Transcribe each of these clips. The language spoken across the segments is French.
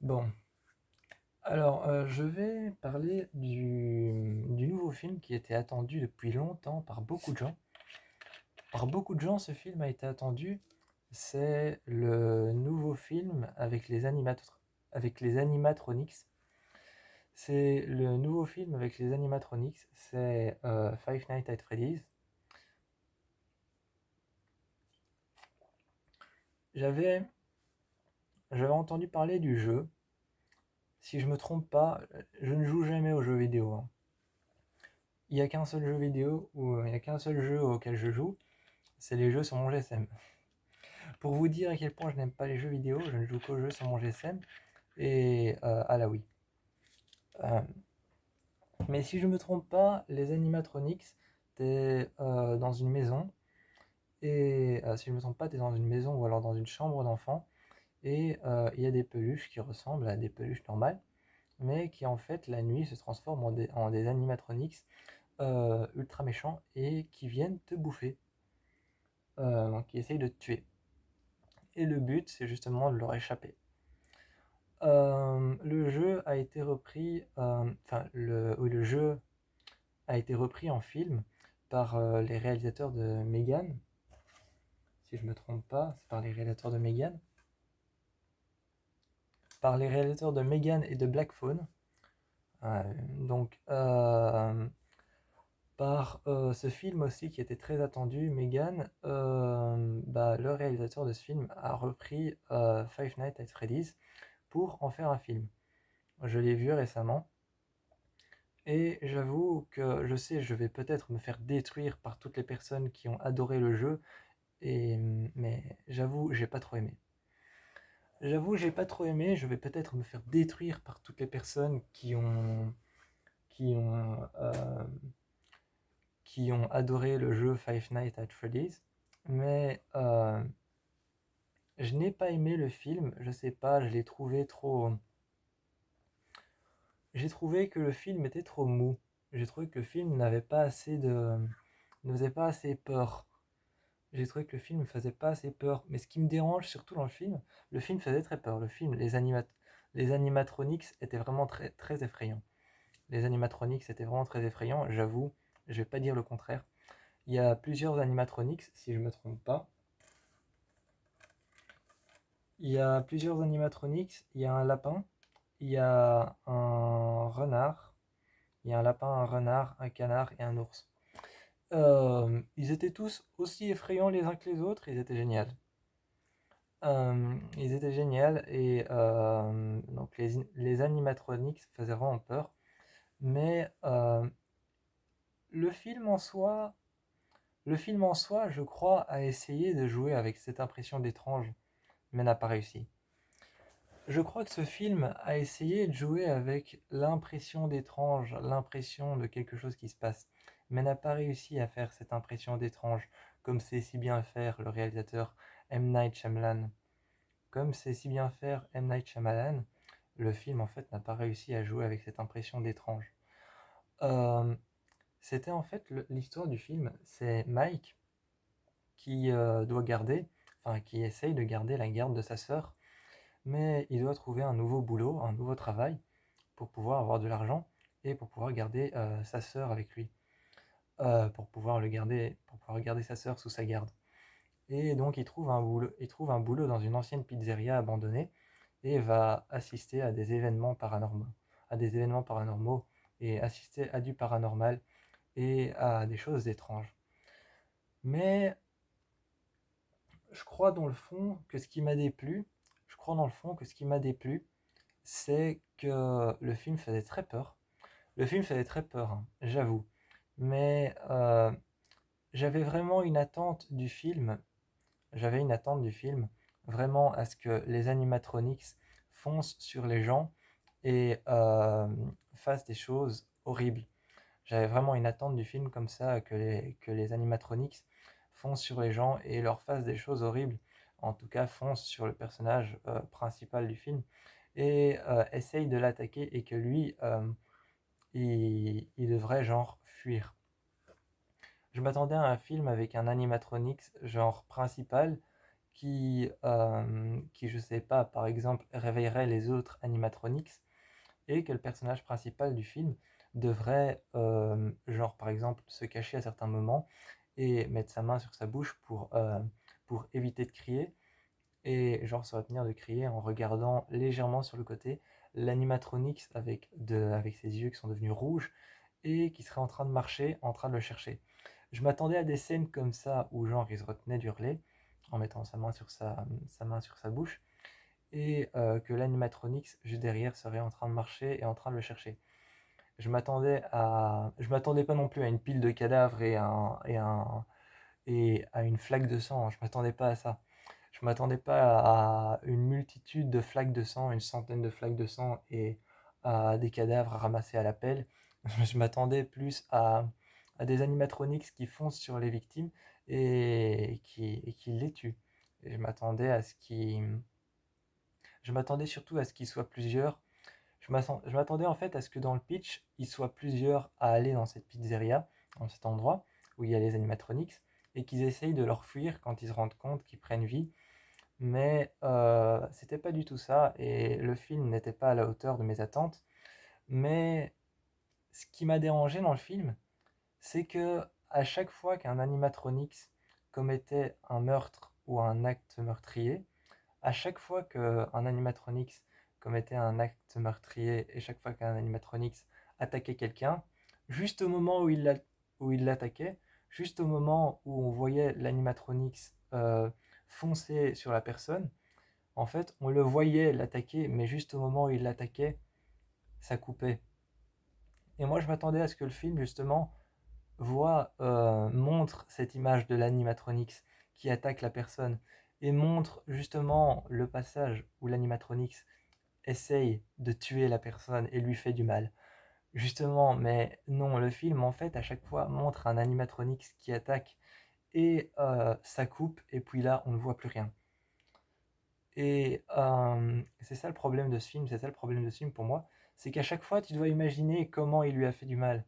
Bon, alors je vais parler du nouveau film qui était attendu depuis longtemps par beaucoup de gens. Par beaucoup de gens, ce film a été attendu. C'est le nouveau film avec les animatronics. C'est le nouveau film avec les animatronics. C'est Five Nights at Freddy's. J'avais, j'avais entendu parler du jeu. Si je me trompe pas, je ne joue jamais aux jeux vidéo, hein. Il n'y a qu'un seul jeu vidéo ou il n'y a qu'un seul jeu auquel je joue, c'est les jeux sur mon GSM. Pour vous dire à quel point je n'aime pas les jeux vidéo, je ne joue qu'aux jeux sur mon GSM et à la Wii. Euh, mais si je ne me trompe pas, les animatronics, t'es dans une maison et si je ne me trompe pas, t'es dans une maison ou alors dans une chambre d'enfant et il y a des peluches qui ressemblent à des peluches normales, mais qui en fait la nuit se transforment en des animatronics ultra méchants et qui viennent te bouffer, donc qui essayent de te tuer. Et le but, c'est justement de leur échapper. Le jeu a été repris, oui, le jeu a été repris en film par les réalisateurs de Megan. Si je me trompe pas, c'est par les réalisateurs de Megan. Par les réalisateurs de Megan et de Black Phone. Euh, donc, par ce film aussi qui était très attendu, Megan, le réalisateur de ce film a repris Five Nights at Freddy's pour en faire un film. Je l'ai vu récemment. Et j'avoue que je sais, je vais peut-être me faire détruire par toutes les personnes qui ont adoré le jeu, mais j'avoue, j'ai pas trop aimé. J'avoue, j'ai pas trop aimé, je vais peut-être me faire détruire par toutes les personnes qui ont, euh, qui ont adoré le jeu Five Nights at Freddy's, mais je n'ai pas aimé le film, je sais pas, je l'ai trouvé trop. J'ai trouvé que le film était trop mou. J'ai trouvé que le film ne faisait pas assez peur. J'ai trouvé que le film ne faisait pas assez peur. Mais ce qui me dérange surtout dans le film faisait très peur. Le film, les animatronics étaient vraiment très, très effrayants. Les animatronics étaient vraiment très effrayants, j'avoue. Je vais pas dire le contraire. Il y a plusieurs animatronics, si je me trompe pas. Il y a plusieurs animatronics. Il y a un lapin, il y a un renard, il y a un lapin, un renard, un canard et un ours. Ils étaient tous aussi effrayants les uns que les autres, ils étaient géniaux. Ils étaient géniaux et donc les animatronics faisaient vraiment peur. Mais le film en soi, le film en soi, je crois, a essayé de jouer avec cette impression d'étrange, mais n'a pas réussi. Je crois que ce film a essayé de jouer avec l'impression d'étrange, l'impression de quelque chose qui se passe, mais n'a pas réussi à faire cette impression d'étrange, comme sait si bien faire le réalisateur M. Night Shyamalan. Comme c'est si bien faire M. Night Shyamalan, le film en fait n'a pas réussi à jouer avec cette impression d'étrange. Euh, C'était en fait l'histoire du film, c'est Mike qui doit garder, enfin qui essaye de garder la garde de sa sœur, mais il doit trouver un nouveau boulot, un nouveau travail pour pouvoir avoir de l'argent et pour pouvoir garder sa sœur avec lui, pour pouvoir garder sa sœur sous sa garde. Et donc il trouve un boulot dans une ancienne pizzeria abandonnée et va assister à des événements paranormaux et assister à du paranormal et à des choses étranges. Mais je crois dans le fond que ce qui m'a déplu, je crois dans le fond que ce qui m'a déplu, c'est que le film faisait très peur. Le film faisait très peur, hein, j'avoue. Mais j'avais vraiment une attente du film. J'avais une attente du film, vraiment à ce que les animatronics foncent sur les gens et fassent des choses horribles. J'avais vraiment une attente du film comme ça, que les animatronics foncent sur les gens et leur fassent des choses horribles. En tout cas, foncent sur le personnage principal du film et essayent de l'attaquer et que lui, il devrait genre fuir. Je m'attendais à un film avec un animatronics genre principal qui, je sais pas, par exemple, réveillerait les autres animatronics et que le personnage principal du film devrait, genre par exemple, se cacher à certains moments et mettre sa main sur sa bouche pour éviter de crier et genre se retenir de crier en regardant légèrement sur le côté l'animatronics avec ses yeux qui sont devenus rouges et qui serait en train de marcher, en train de le chercher. Je m'attendais à des scènes comme ça où genre il se retenait d'hurler en mettant sa main sur sa bouche et que l'animatronics juste derrière serait en train de marcher et en train de le chercher. Je m'attendais pas non plus à une pile de cadavres et à une flaque de sang. Je m'attendais pas à ça. Je m'attendais pas à une multitude de flaques de sang, une centaine de flaques de sang et à des cadavres ramassés à la pelle. Je m'attendais plus à des animatronics qui foncent sur les victimes et qui les tuent. Et je m'attendais surtout à ce qu'ils soient plusieurs. Je m'attendais en fait à ce que dans le pitch, ils soient plusieurs à aller dans cette pizzeria, dans cet endroit où il y a les animatronics, et qu'ils essayent de leur fuir quand ils se rendent compte qu'ils prennent vie. Mais c'était pas du tout ça, et le film n'était pas à la hauteur de mes attentes. Mais ce qui m'a dérangé dans le film, c'est que à chaque fois qu'un animatronics commettait un meurtre ou un acte meurtrier, à chaque fois qu'un animatronics commettait un acte meurtrier et chaque fois qu'un animatronics attaquait quelqu'un, juste au moment où il l'attaquait, juste au moment où on voyait l'animatronics foncer sur la personne, en fait, on le voyait l'attaquer, mais juste au moment où il l'attaquait, ça coupait. Et moi, je m'attendais à ce que le film, justement, montre cette image de l'animatronics qui attaque la personne et montre justement le passage où l'animatronics essaye de tuer la personne et lui fait du mal. Justement, mais non, le film en fait à chaque fois montre un animatronics qui attaque et ça coupe et puis là on ne voit plus rien. Et c'est ça le problème de ce film, c'est ça le problème de ce film pour moi, c'est qu'à chaque fois tu dois imaginer comment il lui a fait du mal.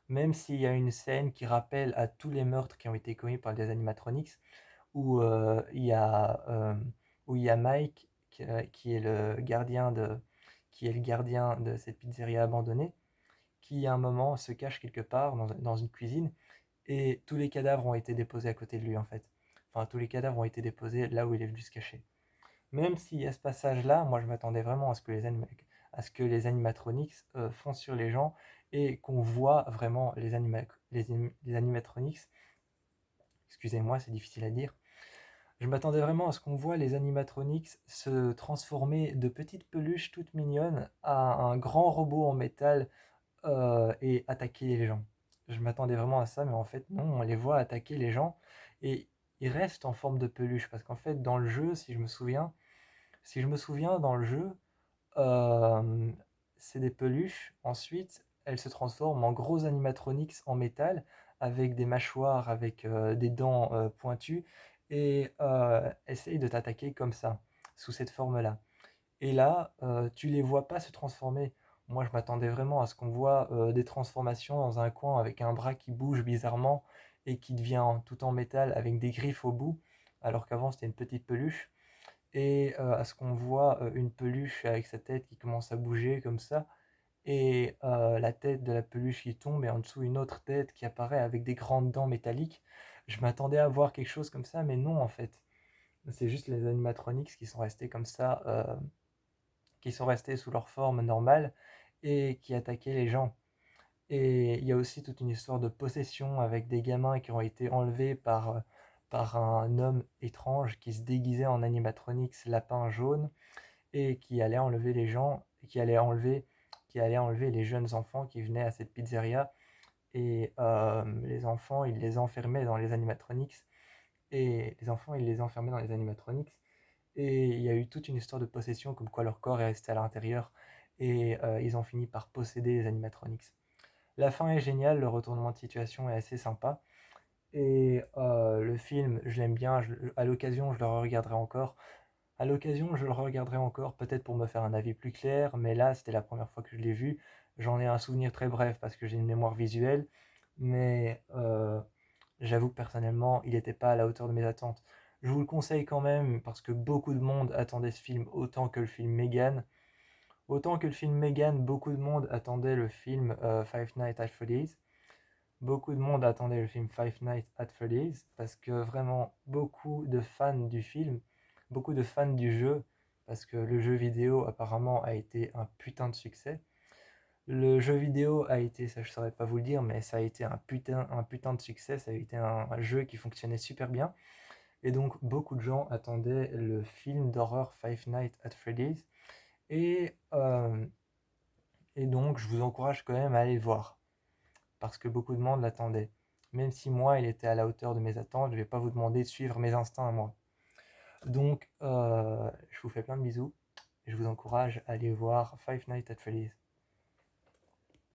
Même s'il y a une scène qui rappelle à tous les meurtres qui ont été commis par des animatronics, où, où il y a Mike qui est qui est le gardien de cette pizzeria abandonnée, qui à un moment se cache quelque part dans une cuisine, et tous les cadavres ont été déposés à côté de lui en fait. Enfin, tous les cadavres ont été déposés là où il est venu se cacher. Même s'il y a ce passage-là, moi je m'attendais vraiment à ce que les animatronics foncent sur les gens et qu'on voit vraiment les animatronics, excusez-moi, c'est difficile à dire. Je m'attendais vraiment à ce qu'on voit les animatronics se transformer de petites peluches toutes mignonnes à un grand robot en métal et attaquer les gens. Je m'attendais vraiment à ça, mais en fait non, on les voit attaquer les gens et ils restent en forme de peluche parce qu'en fait dans le jeu, si je me souviens dans le jeu, euh, c'est des peluches. Ensuite, elles se transforment en gros animatronics en métal avec des mâchoires, avec des dents pointues et essayent de t'attaquer comme ça, sous cette forme-là. Et là, tu les vois pas se transformer. Moi, je m'attendais vraiment à ce qu'on voit des transformations dans un coin avec un bras qui bouge bizarrement et qui devient tout en métal avec des griffes au bout, alors qu'avant c'était une petite peluche et à ce qu'on voit une peluche avec sa tête qui commence à bouger comme ça, et la tête de la peluche qui tombe, et en dessous une autre tête qui apparaît avec des grandes dents métalliques. Je m'attendais à voir quelque chose comme ça, mais non en fait. C'est juste les animatronics qui sont restés comme ça, qui sont restés sous leur forme normale et qui attaquaient les gens. Et il y a aussi toute une histoire de possession avec des gamins qui ont été enlevés par un homme étrange qui se déguisait en animatronics lapin jaune et qui allait enlever les gens, qui allait enlever les jeunes enfants qui venaient à cette pizzeria. Et les enfants, il les enfermait dans les animatronics. Et les enfants, il les enfermait dans les animatronics. Et il y a eu toute une histoire de possession, comme quoi leur corps est resté à l'intérieur. Et ils ont fini par posséder les animatronics. La fin est géniale, le retournement de situation est assez sympa. Et le film, je l'aime bien. À l'occasion, je le regarderai encore. À l'occasion, je le regarderai encore, peut-être pour me faire un avis plus clair, mais là, c'était la première fois que je l'ai vu. J'en ai un souvenir très bref parce que j'ai une mémoire visuelle, mais j'avoue que personnellement, il n'était pas à la hauteur de mes attentes. Je vous le conseille quand même parce que beaucoup de monde attendait ce film autant que le film Megan. Autant que le film Megan, beaucoup de monde attendait le film Five Nights at Freddy's. Beaucoup de monde attendait le film Five Nights at Freddy's parce que vraiment beaucoup de fans du film, beaucoup de fans du jeu, parce que le jeu vidéo apparemment a été un putain de succès. Le jeu vidéo a été, ça je saurais pas vous le dire, mais ça a été un putain de succès, ça a été un jeu qui fonctionnait super bien. Et donc beaucoup de gens attendaient le film d'horreur Five Nights at Freddy's. Et, euh, et donc je vous encourage quand même à aller le voir, parce que beaucoup de monde l'attendait. Même si moi il était à la hauteur de mes attentes, je vais pas vous demander de suivre mes instincts à moi. Donc je vous fais plein de bisous, et je vous encourage à aller voir Five Nights at Freddy's.